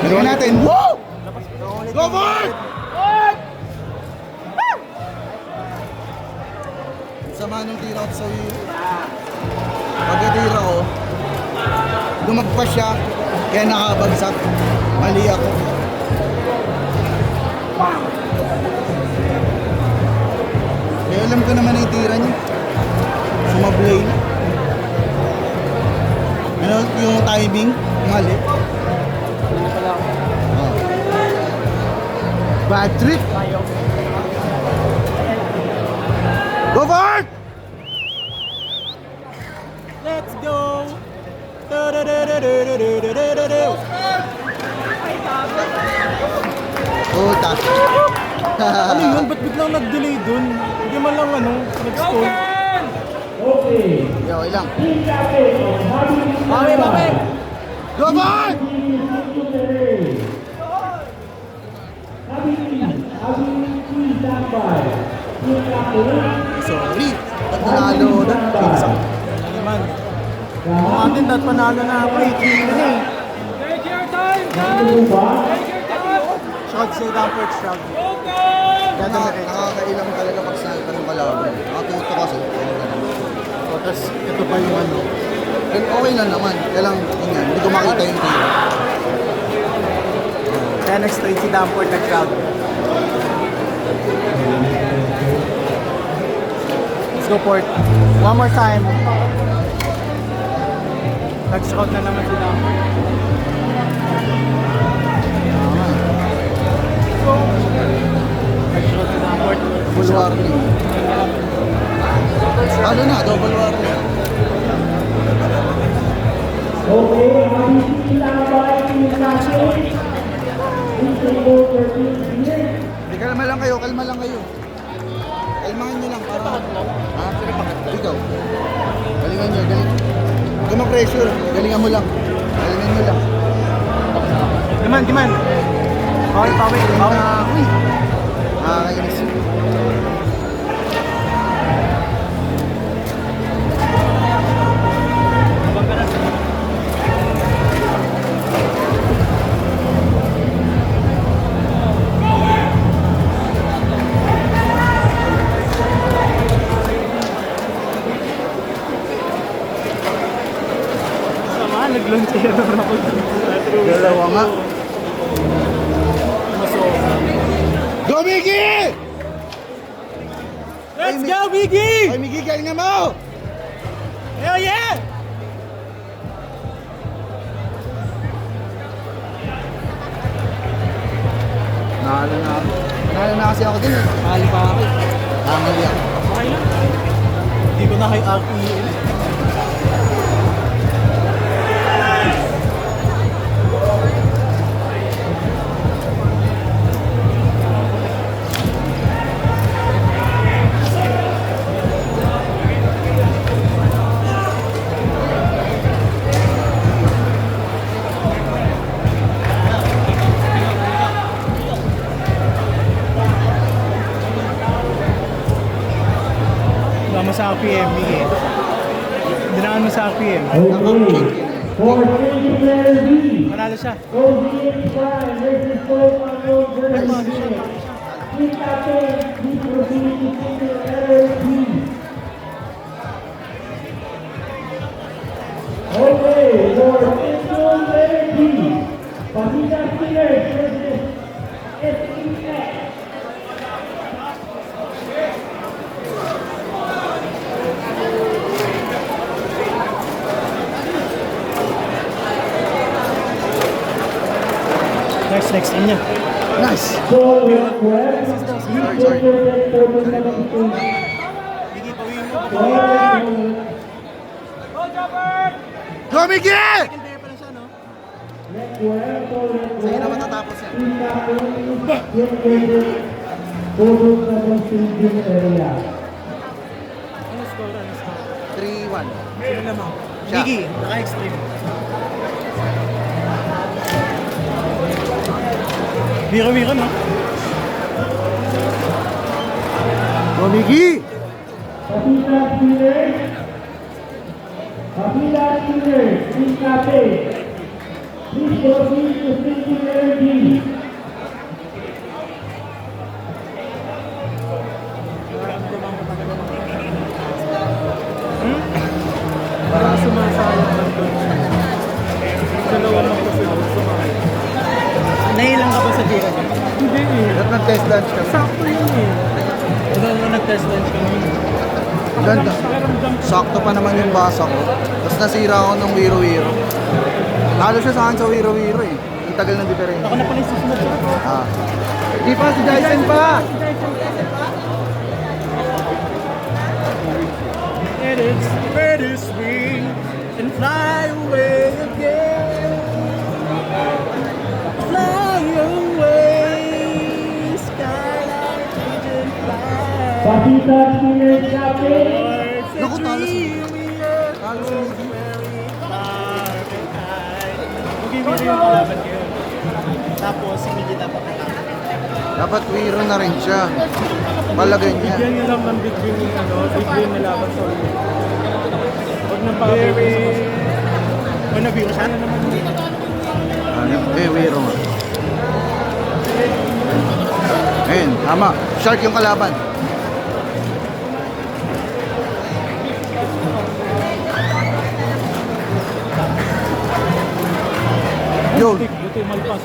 Galingan natin. Woo! Go for it! Sama nung tira ko sa iyo. Pagkatira ko, lumagpas siya, kaya nakabagsak. Mali ako. Kaya alam ko naman yung tira niya. Sumablay na. Ano yung timing? Mali. Oh. Bad trip. Go for it! Let's go! Puta. Ano yun? Ba't biglang nag-delay dun? Hindi man lang nag-stall. Okay lang. Bakit? Go for it! Sorry. Ba't nanalo na? Pinsang. Naman. Kung atin, dapat panalo na ako eh. Take your time, guys! Take your time! Shot say down for shrug. Nakakailang talaga pag sniper ng kalaban. Nakatuto kasi. Tapos ito pa yung ano. And okay lang naman. Kaya lang, yun yan, hindi ko makita yung tira. Kaya nag-straight si Damport nag-crowd. Let's go Port. One more time. Nag-scout na naman si Damport. Nag-scout si Damport. Full warning. Ano na, double warning. Hindi, kalma lang kayo, kalma lang kayo. Kalmahan nyo lang para... Ha? Ikaw. Galingan nyo, galingan. Huwag ka ma-pressure. Galingan mo lang. Galingan nyo lang. Diman. Pawi. Uy! Nakakainis yun. Sama, nag-launchero na ako. Dalawa nga. Go, Miggy! Let's go, Biggie! Ay, Miggy, galingan mo! Hell yeah! Nakala na kasi ako din eh. Mahali pa ako. Nakakali ako. Okay lang. Hindi ko na kay RPM. Wala mo sa RPM, Miggy. Dinaan mo sa RPM. Manalo siya. Next niya. Nice! Sorry. Miggy, pawiin mo. Go, Miggy! Second player pa lang siya, no? Sa'yo na matatapos yan. Ano score? 3-1. Sino naman? Siya. Miggy, naka-extreme. Biro, no? Go, Miggy! Please proceed to Parang sumasayang lang doon. Dalawa lang kasi ako sumasayang. Nailang ka ba sa tira niya? Hindi eh. Ba't nag-test lunch ka? Sakto yun eh. Ikaw mo nag-test lunch ka nun. Ganda. Pakiramdam ko. Sakto pa naman yung basa ko. Tapos nasira ako ng wiro-wiro. Talo siya sa akin sa wiro-wiro eh. Ang tagal ng diferensya. Ako na pala yung susunod. Ah. Di pa, si Dyson pa! And it's spread its wings and fly away again. Fly away, skyline pigeon fly. Pakita Steelers Captain. Naku, talo si Talo si Miggy. Mag-ibig yung kalaban kayo. Tapos, si Miggy dapat natapos. Dapat wiro na rin siya. Palagay niya. Bigyan niyo lang ng big win yung ano, big win na laban sa ulo. Huwag nang pakabigay. Ano nabiro siya? Wiro nga. Ayun, tama. Shark yung kalaban. Yun. Buti malpas.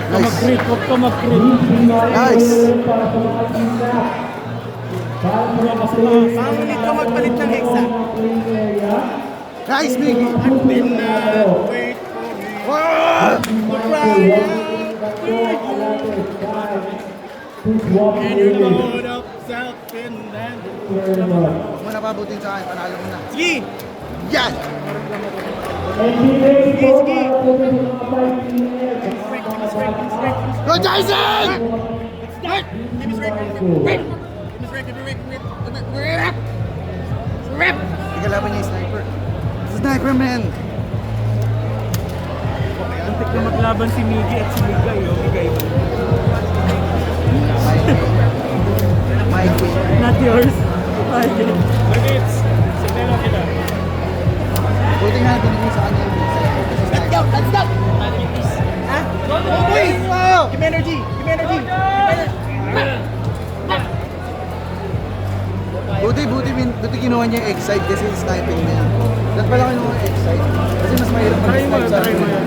Huwag ka Nice. mag-crit, huwag ka mag-crit. Nice. Para sa mga team para sa mga Pangulit ko magpalit ng hexa. playing area. Nice, Miggy. Wait for me. Ah! And you're going up south Finland. Huwag mo na pabutin sa akin. Panalo mo na. Sige! Yan! And be ready po para po sa mga fighting area. Go, Jason! Ikalaban niya yung sniper. Sniper, man! Antik na maglaban si Miggy at si Migay. Oh, Migay. Mikey. Not yours. Mikey. Magits, signal lang kita. Buti nga binigay sa kanya yung visa. Let's go! Let's go! Ha? Boy! Give me energy! Give me energy! Buti kinuha niya yung Excite kasi sniping niya. Dapat pala kinuha yung Excite. Kasi mas mahirap Try mo, mag-snipe sa try mo akin. yan.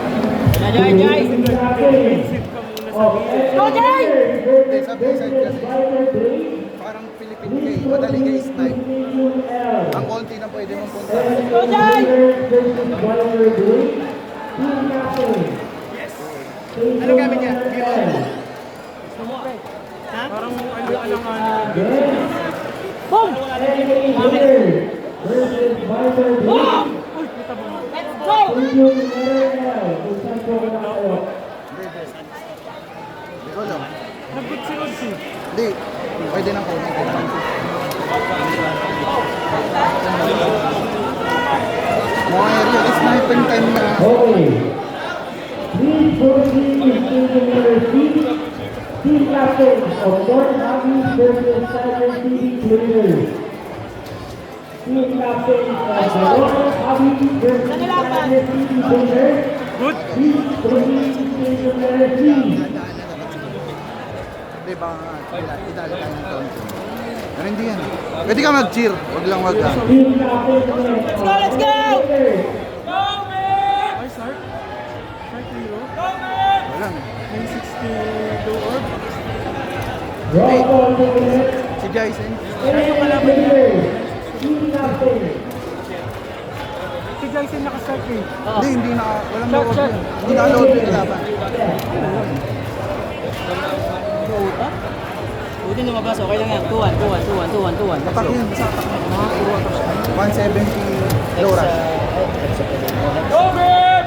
Jai, Jai! Isip ka muna sa video. Go, Jai! Hindi, sabi yung side kasi parang Philippine kay, madali kay snipe. Ang konti na pwede mong punta. Go, Jai! Ano gamit niya? Ha? Parang alang-alang. Boom! Boom! Let's go! Hindi ko alam. Nabot si Odds eh. Hindi, pwede nang kunin. Mga area, sniping time na. Okay. Please proceed to the number team captain of North Abbey versus Tiger City Cleaners. Team captain of the North Abbey versus Tiger City Cleaners. Good. Please proceed to the number team. Hindi, baka idali tayo ng konti. Pero hindi yan. Pwede ka mag-cheer, wag lang wag lang. Team captain of Let's go! Let's go! Ay, Sark. Sark Hero. Wala na. May 62 orb. Roll call to the net. Si Jason. Team captain. Si Jason nakasark eh. Hindi na, walang load yun. Hindi na load yung kalaban. Buti lumabas, okay lang yan. 2-1, 2-1, 2-1, 2-1, 2-1. Attack yun, basta attack. Mga puro attack siya. 170 low rush. Go, man!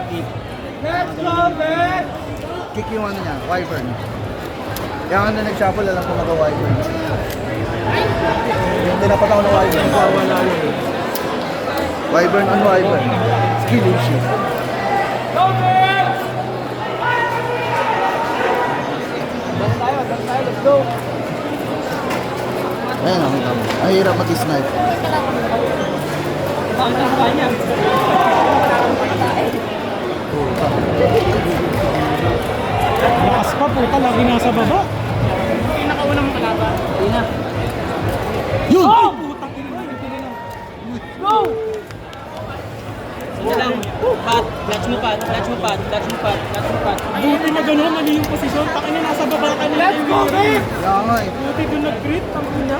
Let's go, man! Kick yung ano niya, wyvern. Kaya nga na nag-shuffle, alam ko mag-wyvern. Yung tinapat ako ng wyvern. Wala yun. Wyvern on wyvern. Skill issue. Go, man! Let's go! Ayan, nakita mo. Ang hirap mag-snipe. Bakit ang kanya? puta, lagi nasa baba. Yung nakauna mong kalaban. Hindi na. Yun! Putang ina. Go! Sige lang. Pat, clutch mo pat, clutch mo pat, clutch mo pat, clutch mo pat. Buti na gano'n, mali yung posisyon. Takin na nasa baba ka na. Let's go, Vic! Kaya nga eh. Buti doon nag-grit, ang ina.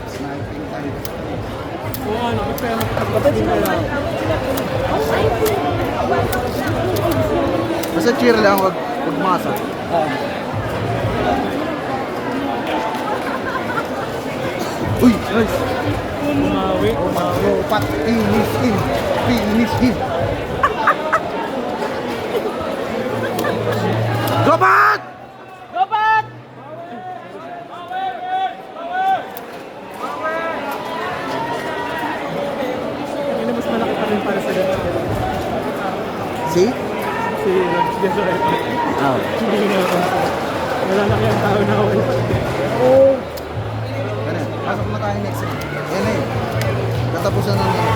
Sniping time. Oo, ano, kaya magpapatid na lang. Basta cheer lang, wag masa. Uy, nice. Umawi. Go, Pat, finish him. Finish him. Go, Pat! Go Pat! Ano mas malaki pa rin para sa ganun. See? Si Rams Gasoil. Oh. Hindi na ako. Malalaki ang tao na ako. Ano, pasok na tayo next week. Yan na yun. Katapusan na nila.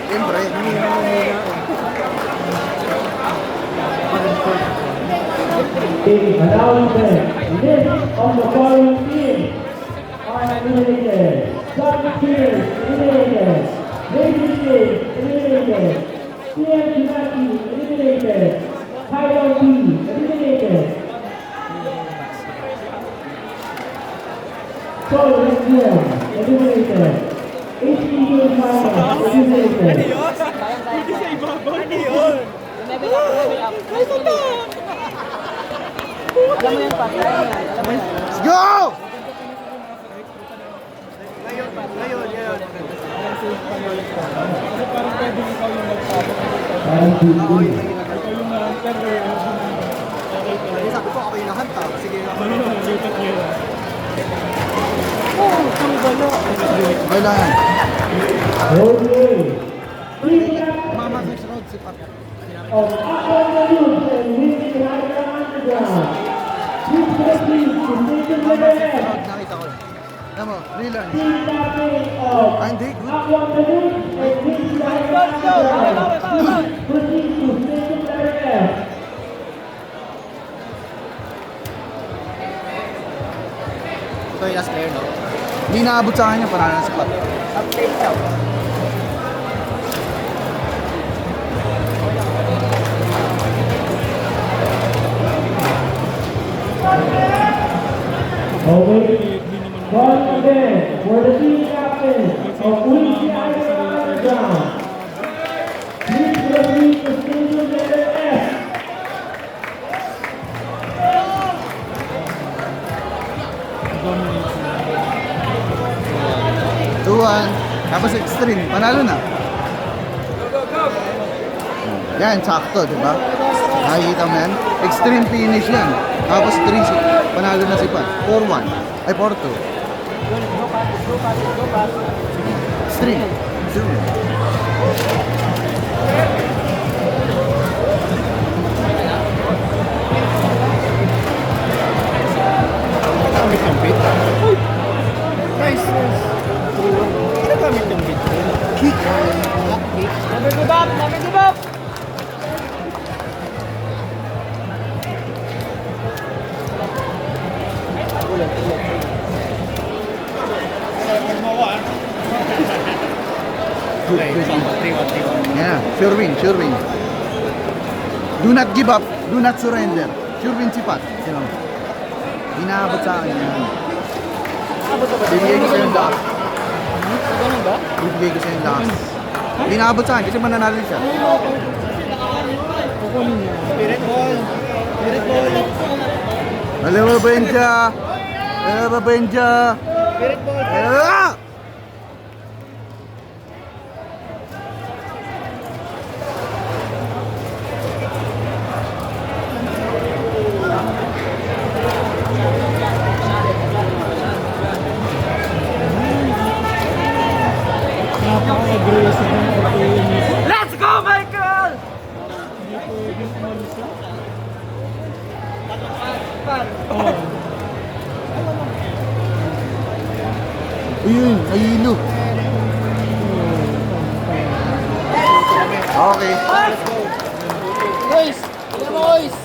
Siyempre. The announcement list of the following teams are eliminated. Dr. eliminated. Lady State eliminated. CM Kinaki eliminated. Kyle B eliminated. Sol Renziel eliminated. HPU Finance eliminated. Hindi sa ibabaw. Ano yun? Level up, level up. Alam mo yan, Pat. Alam mo yan. Alam mo yan. Let's go! Kasi parang pwede ikaw yung magpapag. Parang Ikaw yung hunter eh. Okay ka. Sabi ko ako yung nahanta. Sige. Ano yung lipat niyo? Okay lang yan. Okay. Team Mama next round si Pat. of Aqua News and Winning Rider Underground. Please proceed to station level F. Nakita ko. Alam mo, relearn. Team captain of Ah, hindi. Good. Aqua News and Winning Rider Underground. Proceed to station level F. Ito yung last player, no? Hindi naabot sa akin yung panalo ng si Pat. Okay. Call again for the team captain of Winning Rider Underground. Please proceed to station level F. Tuwan. Tapos extreme. Panalo na. Yan, sakto, di ba? Nakikita mo yan? Extreme finish yan. Tapos 3, panalo na si Pat. 4-1. Ay, 4-2. Extreme. Extreme. Gamit ng bit. Nice. Ano gamit ng bit? Kick. Never give up, never give up. Yeah, sure win, sure win. Do not give up, do not surrender. Sure win si Pat. Sino? Inaabot sa akin yan. Bibigay ko sa'yo yung lakas. Ganun ba? Bibigay ko sa'yo yung lakas. Inaabot sa akin kasi mananalo siya. Kukunin niya. Alam mo ba yun siya? Alam mo ba yun siya? Ah! Napaka-aggressive ng pag-iinit. Let's go, Michael! Hindi pwedeng umalis yun. Ayun, ayilo. Okay. Boys! Tignan mo, boys!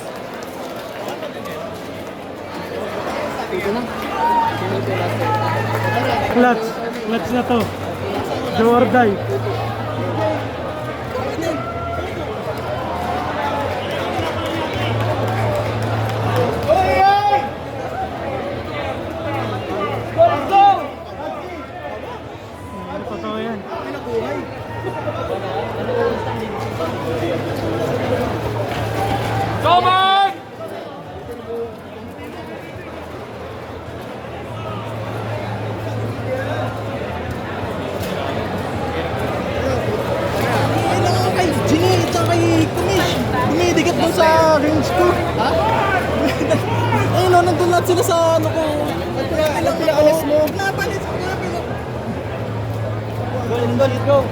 Clutch. Clutch na to. Do or die. Ano, totoo yan. Kailangan ko kay Ginny at saka kay Kumish. Dumidigat mo sa range ko. Ha? Ayun o, nandun lahat sila sa ano ko. Pinakalis mo. Pinapalis mo. Go, let's go!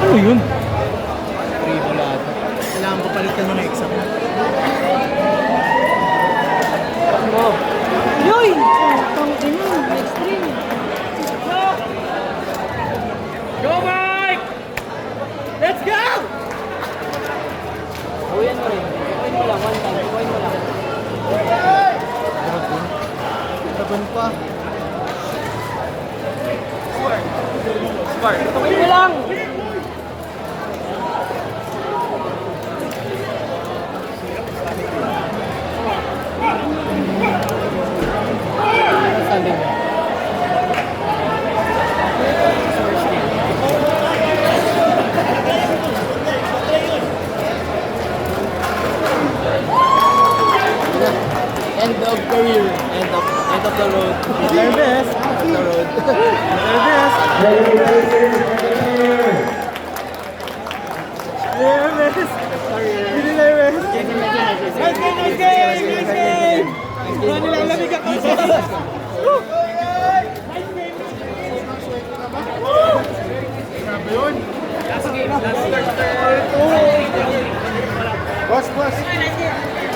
Ano yun? Kailangan ko palitan mo na exam. Yoy! Extreme! Go, Mike! Let's go! Uyan mo rin. Uyan mo lang, one time. Uyan mo lang. Taban pa. Uyan mo lang! End of career. End of the road. Nervous. End of the road. Nervous. Nervous. Hindi nervous. Nice game! Nice game! Nice game! Nilalamig ako sa... Boss, boss.